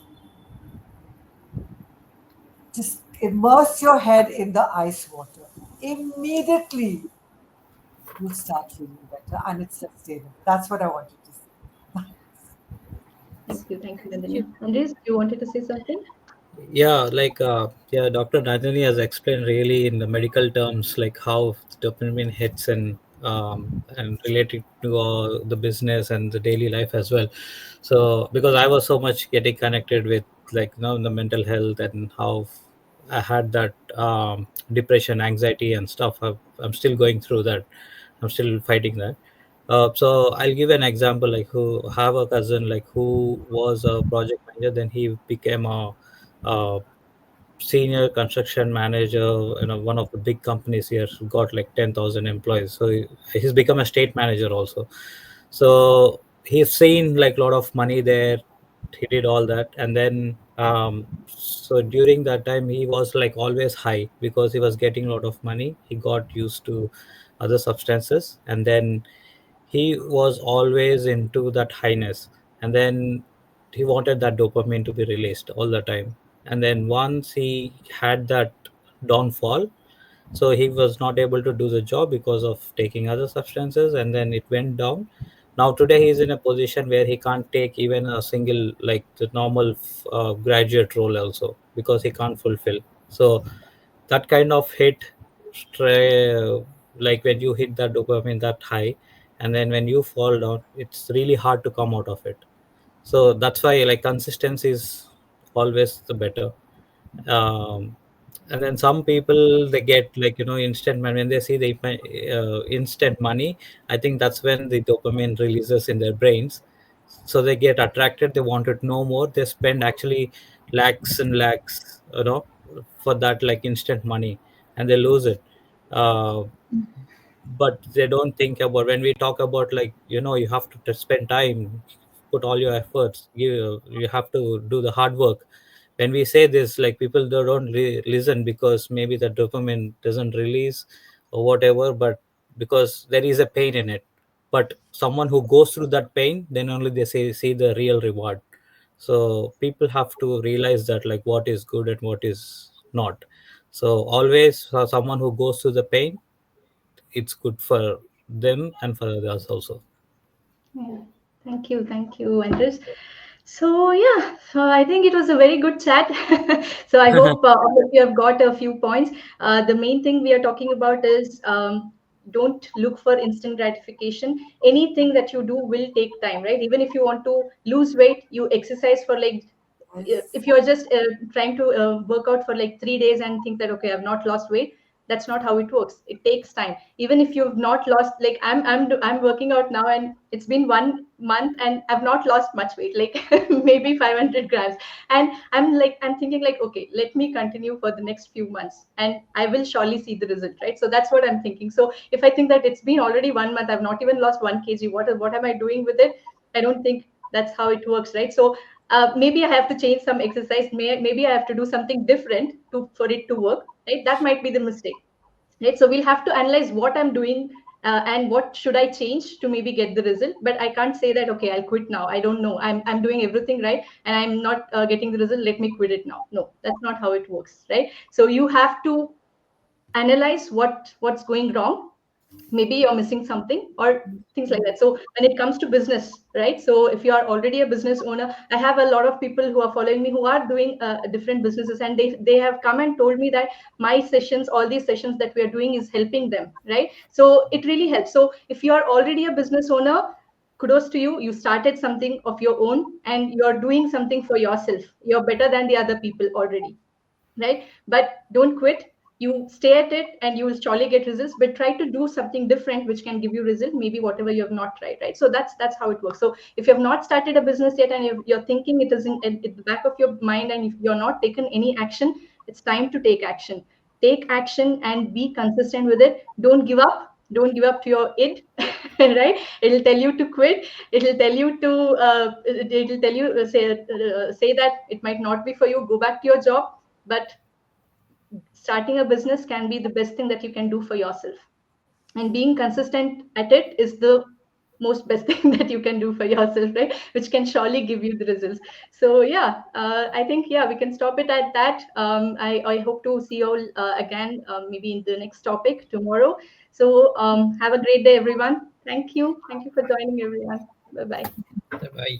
just immerse your head in the ice water. Immediately, you'll start feeling better and it's sustainable. That's what I wanted to say. Thank you, Nandini. Andres, you wanted to say something? Yeah, yeah, Dr. Nandini has explained really in the medical terms like how dopamine hits and related to the business and the daily life as well. So because I was so much getting connected with the mental health and how I had that depression, anxiety, and stuff. I'm still going through that. I'm still fighting that. So I'll give an example. Like, who have a cousin like who was a project manager, then he became a uh, senior construction manager in one of the big companies here. Got like 10,000 employees. So he's become a state manager also. So he's seen like a lot of money there. He did all that, and then so during that time he was like always high because he was getting a lot of money. He got used to other substances, and then he was always into that highness, and then he wanted that dopamine to be released all the time. And then once he had that downfall, so he was not able to do the job because of taking other substances, and then it went down. Now today he is in a position where he can't take even a single like the normal graduate role also because he can't fulfill. So that kind of hit like when you hit that dopamine that high, and then when you fall down, it's really hard to come out of it. So that's why like consistency is always the better. And then some people, they get like instant money. When they see the instant money, I think that's when the dopamine releases in their brains, so they get attracted, they want it no more, they spend actually lakhs and lakhs, for that like instant money, and they lose it. uh, but they don't think about, when we talk about like you have to spend time, put all your efforts, you have to do the hard work. When we say this, like people, they don't listen because maybe the dopamine doesn't release or whatever, but because there is a pain in it. But someone who goes through that pain, then only they see the real reward. So people have to realize that like what is good and what is not. So always someone who goes through the pain, it's good for them and for others also. Yeah. Thank you, Andres. So yeah, so I think it was a very good chat. So I hope all of you have got a few points. The main thing we are talking about is don't look for instant gratification. Anything that you do will take time, right? Even if you want to lose weight, you exercise for like, Yes. if you're just trying to work out for like 3 days and think that okay, I've not lost weight, that's not how it works. It takes time. Even if you've not lost, like I'm working out now and it's been 1 month and I've not lost much weight, like maybe 500 grams. And I'm thinking like, okay, let me continue for the next few months and I will surely see the result, right? So that's what I'm thinking. So if I think that it's been already 1 month, I've not even lost 1 kg, what am I doing with it? I don't think that's how it works, right? So maybe I have to change some exercise. Maybe I have to do something different to for it to work, right? That might be the mistake, right? So we'll have to analyze what I'm doing and what should I change to maybe get the result. But I can't say that okay, I'll quit now. I don't know. I'm doing everything right and I'm not getting the result. Let me quit it now. No, that's not how it works, right? So you have to analyze what's going wrong. Maybe you're missing something or things like that. So when it comes to business, right? So if you are already a business owner, I have a lot of people who are following me who are doing different businesses, and they have come and told me that my sessions, all these sessions that we are doing is helping them, right? So it really helps. So if you are already a business owner, kudos to you. You started something of your own and you're doing something for yourself. You're better than the other people already, right? But don't quit. you stay at it and you will surely get results, but try to do something different which can give you result, maybe whatever you have not tried, right? So that's how it works. So if you have not started a business yet and you're thinking it is in the back of your mind, and if you're not taken any action, it's time to take action. Take action and be consistent with it. Don't give up. Don't give up to your id. Right? It'll tell you to quit. It'll tell you to it'll tell you say that it might not be for you, go back to your job. But starting a business can be the best thing that you can do for yourself, and being consistent at it is the most best thing that you can do for yourself, right? Which can surely give you the results. So yeah, I think, yeah, we can stop it at that. I hope to see you all again, maybe in the next topic tomorrow. So have a great day, everyone. Thank you for joining, everyone. Bye bye. Bye.